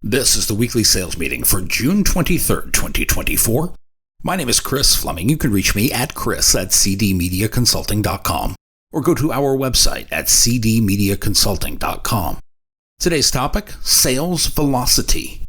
This is the weekly sales meeting for June 23rd, 2024. My name is Chris Fleming. You can reach me at chris@cdmediaconsulting.com or go to our website at cdmediaconsulting.com. Today's topic, sales velocity.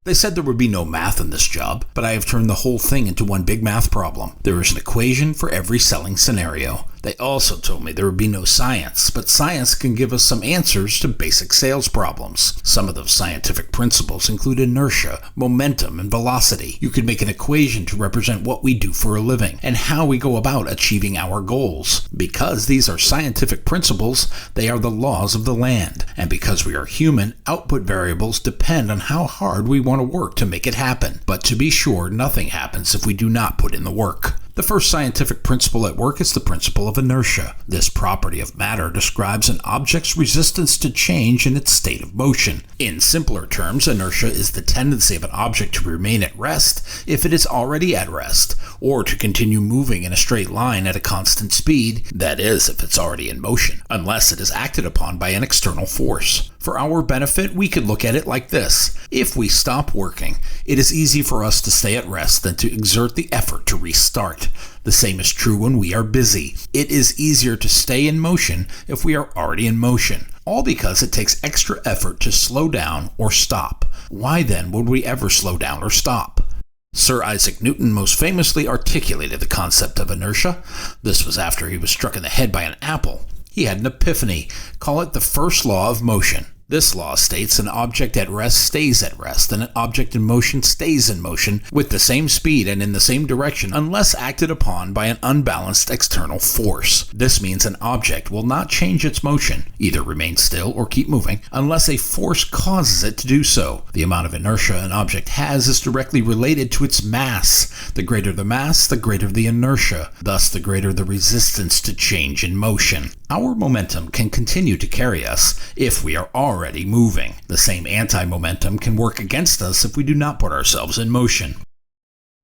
They said there would be no math in this job, but I have turned the whole thing into one big math problem. There is an equation for every selling scenario. They also told me there would be no science, but science can give us some answers to basic sales problems. Some of those scientific principles include inertia, momentum, and velocity. You could make an equation to represent what we do for a living and how we go about achieving our goals. Because these are scientific principles, they are the laws of the land. And because we are human, output variables depend on how hard we want to work to make it happen. But to be sure, nothing happens if we do not put in the work. The first scientific principle at work is the principle of inertia. This property of matter describes an object's resistance to change in its state of motion. In simpler terms, inertia is the tendency of an object to remain at rest if it is already at rest, or to continue moving in a straight line at a constant speed, that is, if it's already in motion, unless it is acted upon by an external force. For our benefit, we could look at it like this. If we stop working, it is easy for us to stay at rest than to exert the effort to restart. The same is true when we are busy. It is easier to stay in motion if we are already in motion, all because it takes extra effort to slow down or stop. Why then would we ever slow down or stop? Sir Isaac Newton most famously articulated the concept of inertia. This was after he was struck in the head by an apple. He had an epiphany. Call it the first law of motion. This law states an object at rest stays at rest, and an object in motion stays in motion with the same speed and in the same direction unless acted upon by an unbalanced external force. This means an object will not change its motion, either remain still or keep moving, unless a force causes it to do so. The amount of inertia an object has is directly related to its mass. The greater the mass, the greater the inertia, thus the greater the resistance to change in motion. Our momentum can continue to carry us if we are already moving. The same anti-momentum can work against us if we do not put ourselves in motion.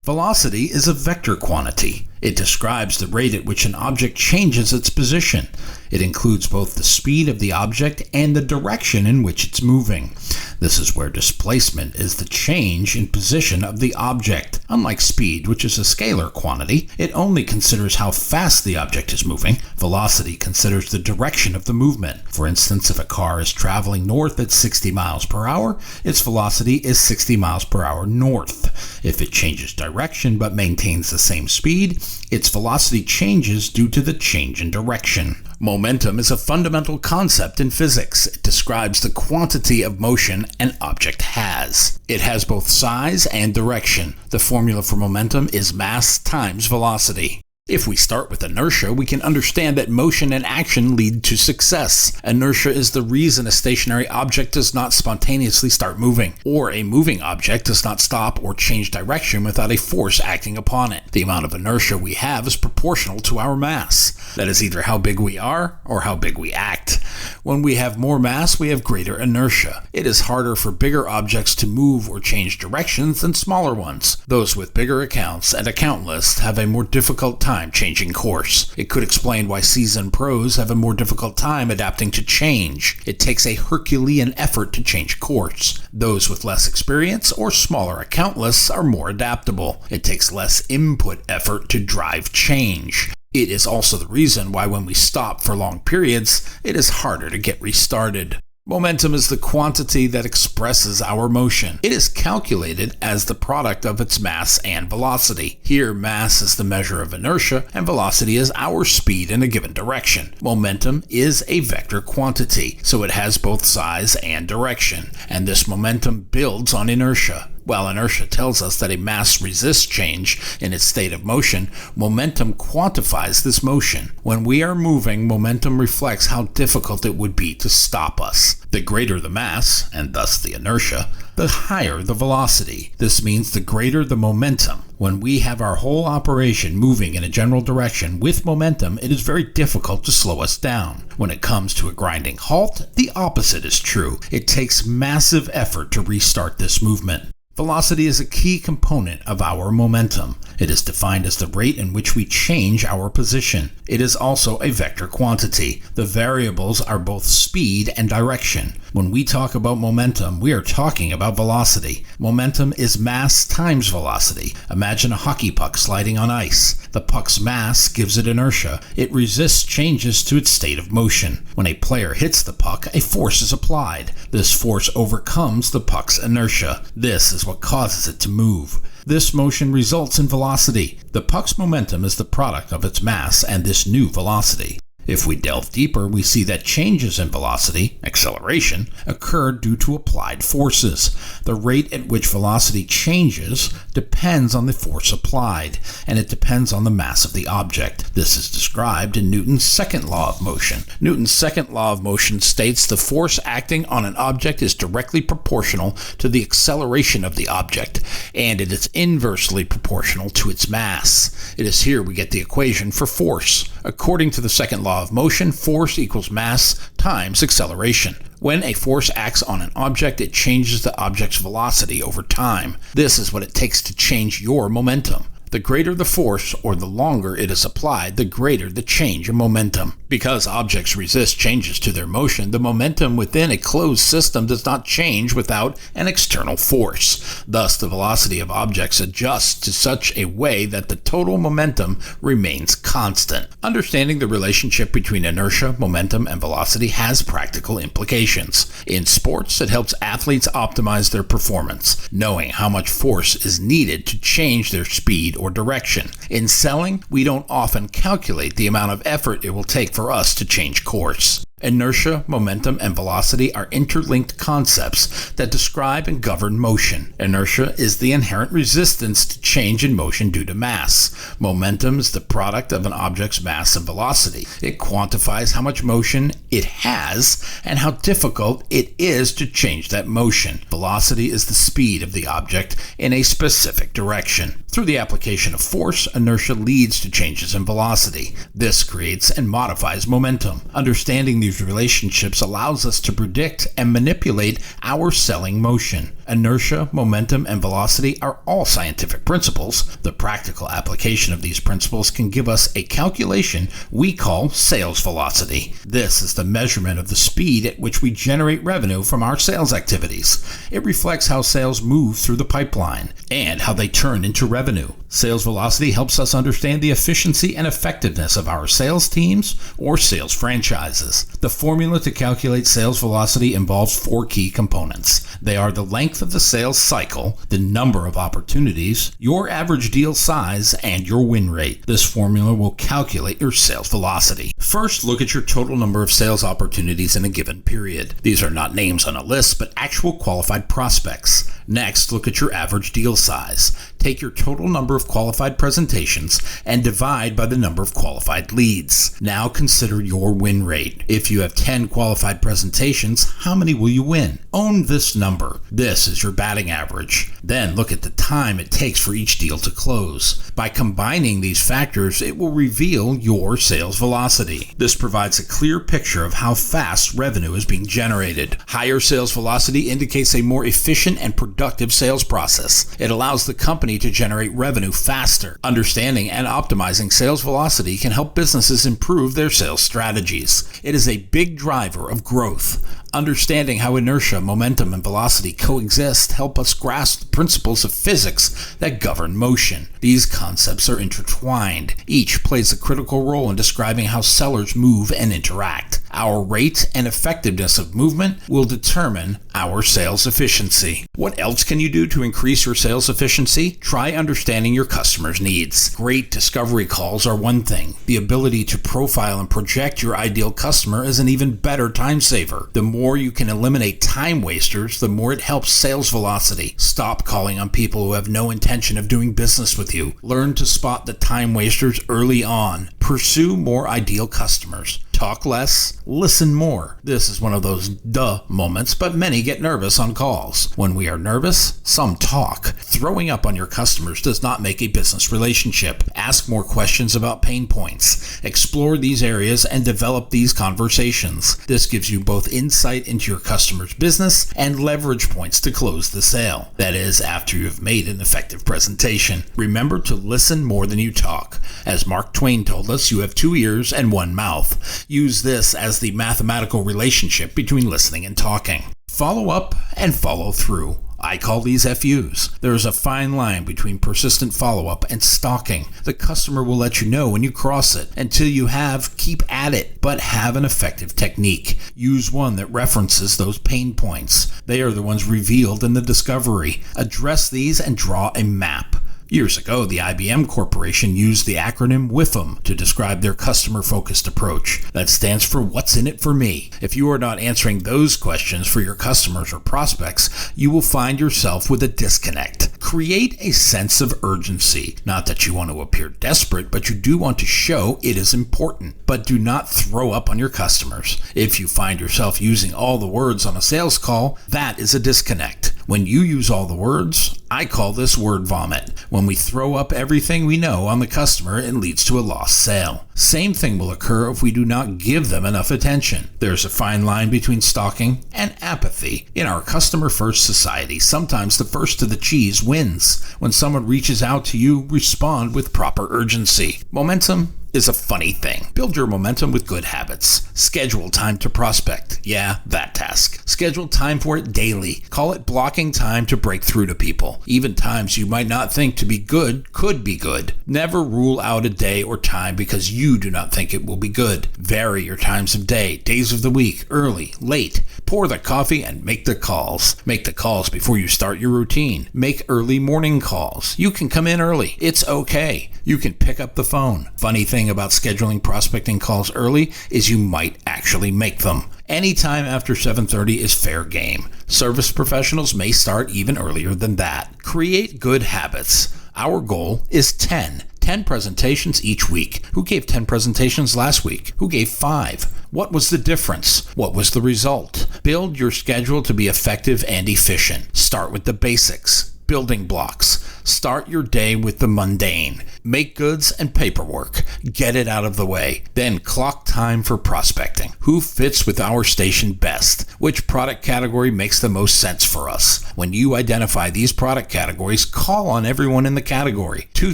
Velocity is a vector quantity. It describes the rate at which an object changes its position. It includes both the speed of the object and the direction in which it's moving. This is where displacement is the change in position of the object. Unlike speed, which is a scalar quantity, it only considers how fast the object is moving. Velocity considers the direction of the movement. For instance, if a car is traveling north at 60 miles per hour, its velocity is 60 miles per hour north. If it changes direction but maintains the same speed, its velocity changes due to the change in direction. Momentum is a fundamental concept in physics. It describes the quantity of motion an object has. It has both size and direction. The formula for momentum is mass times velocity. If we start with inertia, we can understand that motion and action lead to success. Inertia is the reason a stationary object does not spontaneously start moving, or a moving object does not stop or change direction without a force acting upon it. The amount of inertia we have is proportional to our mass. That is either how big we are or how big we act. When we have more mass, we have greater inertia. It is harder for bigger objects to move or change directions than smaller ones. Those with bigger accounts and account lists have a more difficult time changing course. It could explain why seasoned pros have a more difficult time adapting to change. It takes a Herculean effort to change course. Those with less experience or smaller account lists are more adaptable. It takes less input effort to drive change. It is also the reason why when we stop for long periods, it is harder to get restarted. Momentum is the quantity that expresses our motion. It is calculated as the product of its mass and velocity. Here, mass is the measure of inertia, and velocity is our speed in a given direction. Momentum is a vector quantity, so it has both size and direction, and this momentum builds on inertia. While inertia tells us that a mass resists change in its state of motion, momentum quantifies this motion. When we are moving, momentum reflects how difficult it would be to stop us. The greater the mass, and thus the inertia, the higher the velocity. This means the greater the momentum. When we have our whole operation moving in a general direction with momentum, it is very difficult to slow us down. When it comes to a grinding halt, the opposite is true. It takes massive effort to restart this movement. Velocity is a key component of our momentum. It is defined as the rate in which we change our position. It is also a vector quantity. The variables are both speed and direction. When we talk about momentum, we are talking about velocity. Momentum is mass times velocity. Imagine a hockey puck sliding on ice. The puck's mass gives it inertia. It resists changes to its state of motion. When a player hits the puck, a force is applied. This force overcomes the puck's inertia. This is what causes it to move. This motion results in velocity. The puck's momentum is the product of its mass and this new velocity. If we delve deeper, we see that changes in velocity, acceleration, occur due to applied forces. The rate at which velocity changes depends on the force applied, and it depends on the mass of the object. This is described in Newton's second law of motion. Newton's second law of motion states the force acting on an object is directly proportional to the acceleration of the object, and it is inversely proportional to its mass. It is here we get the equation for force. According to the second law of motion, force equals mass times acceleration. When a force acts on an object, it changes the object's velocity over time. This is what it takes to change your momentum. The greater the force, or the longer it is applied, the greater the change in momentum. Because objects resist changes to their motion, the momentum within a closed system does not change without an external force. Thus, the velocity of objects adjusts to such a way that the total momentum remains constant. Understanding the relationship between inertia, momentum, and velocity has practical implications. In sports, it helps athletes optimize their performance, knowing how much force is needed to change their speed or direction. In selling, we don't often calculate the amount of effort it will take for us to change course. Inertia, momentum, and velocity are interlinked concepts that describe and govern motion. Inertia is the inherent resistance to change in motion due to mass. Momentum is the product of an object's mass and velocity. It quantifies how much motion it has and how difficult it is to change that motion. Velocity is the speed of the object in a specific direction. Through the application of force, inertia leads to changes in velocity. This creates and modifies momentum. Understanding these relationships allows us to predict and manipulate our selling motion. Inertia, momentum, and velocity are all scientific principles. The practical application of these principles can give us a calculation we call sales velocity. This is the measurement of the speed at which we generate revenue from our sales activities. It reflects how sales move through the pipeline and how they turn into revenue. Sales velocity helps us understand the efficiency and effectiveness of our sales teams or sales franchises. The formula to calculate sales velocity involves 4 key components. They are the length of the sales cycle, the number of opportunities, your average deal size, and your win rate. This formula will calculate your sales velocity. First, look at your total number of sales opportunities in a given period. These are not names on a list, but actual qualified prospects. Next, look at your average deal size. Take your total number of qualified presentations and divide by the number of qualified leads. Now consider your win rate. If you have 10 qualified presentations, how many will you win? Own this number. This is your batting average. Then look at the time it takes for each deal to close. By combining these factors, it will reveal your sales velocity. This provides a clear picture of how fast revenue is being generated. Higher sales velocity indicates a more efficient and productive sales process. It allows the company to generate revenue faster. Understanding and optimizing sales velocity can help businesses improve their sales strategies. It is a big driver of growth. Understanding how inertia, momentum, and velocity coexist help us grasp the principles of physics that govern motion. These concepts are intertwined. Each plays a critical role in describing how sellers move and interact. Our rate and effectiveness of movement will determine our sales efficiency. What else can you do to increase your sales efficiency? Try understanding your customers' needs. Great discovery calls are one thing. The ability to profile and project your ideal customer is an even better time saver. The more you can eliminate time wasters, the more it helps sales velocity. Stop calling on people who have no intention of doing business with you. Learn to spot the time wasters early on. Pursue more ideal customers. Talk less, listen more. This is one of those duh moments, but many get nervous on calls. When we are nervous, some talk. Throwing up on your customers does not make a business relationship. Ask more questions about pain points. Explore these areas and develop these conversations. This gives you both insight into your customer's business and leverage points to close the sale. That is, after you have made an effective presentation. Remember to listen more than you talk. As Mark Twain told us, you have 2 ears and 1 mouth. Use this as the mathematical relationship between listening and talking. Follow up and follow through. I call these FUs. There is a fine line between persistent follow-up and stalking. The customer will let you know when you cross it. Until you have, keep at it, but have an effective technique. Use one that references those pain points. They are the ones revealed in the discovery. Address these and draw a map. Years ago, the IBM Corporation used the acronym WIFM to describe their customer-focused approach. That stands for What's in it for me? If you are not answering those questions for your customers or prospects, you will find yourself with a disconnect. Create a sense of urgency. Not that you want to appear desperate, but you do want to show it is important. But do not throw up on your customers. If you find yourself using all the words on a sales call, that is a disconnect. When you use all the words, I call this word vomit. When we throw up everything we know on the customer, it leads to a lost sale. Same thing will occur if we do not give them enough attention. There's a fine line between stalking and apathy. In our customer-first society, sometimes the first to the cheese wins. When someone reaches out to you, respond with proper urgency. Momentum is a funny thing. Build your momentum with good habits. Schedule time to prospect. Yeah, that task. Schedule time for it daily. Call it blocking time to break through to people. Even times you might not think to be good could be good. Never rule out a day or time because you do not think it will be good. Vary your times of day, days of the week, early, late. Pour the coffee and make the calls. Make the calls before you start your routine. Make early morning calls. You can come in early. It's okay. You can pick up the phone. Funny thing about scheduling prospecting calls early is you might actually make them. Any time after 7:30 is fair game. Service professionals may start even earlier than that. Create good habits. Our goal is 10 presentations each week. Who gave 10 presentations last week? Who gave 5? What was the difference? What was the result? Build your schedule to be effective and efficient. Start with the basics. Building blocks. Start your day with the mundane. Make goods and paperwork. Get it out of the way. Then clock time for prospecting. Who fits with our station best? Which product category makes the most sense for us? When you identify these product categories, call on everyone in the category. 2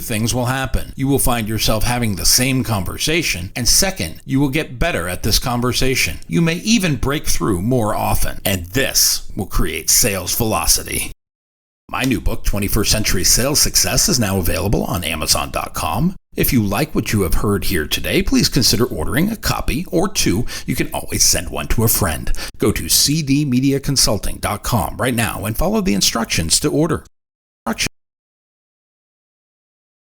things will happen. You will find yourself having the same conversation, and second, you will get better at this conversation. You may even break through more often, and this will create sales velocity. My new book, 21st Century Sales Success, is now available on Amazon.com. If you like what you have heard here today, please consider ordering a copy or 2. You can always send one to a friend. Go to cdmediaconsulting.com right now and follow the instructions to order.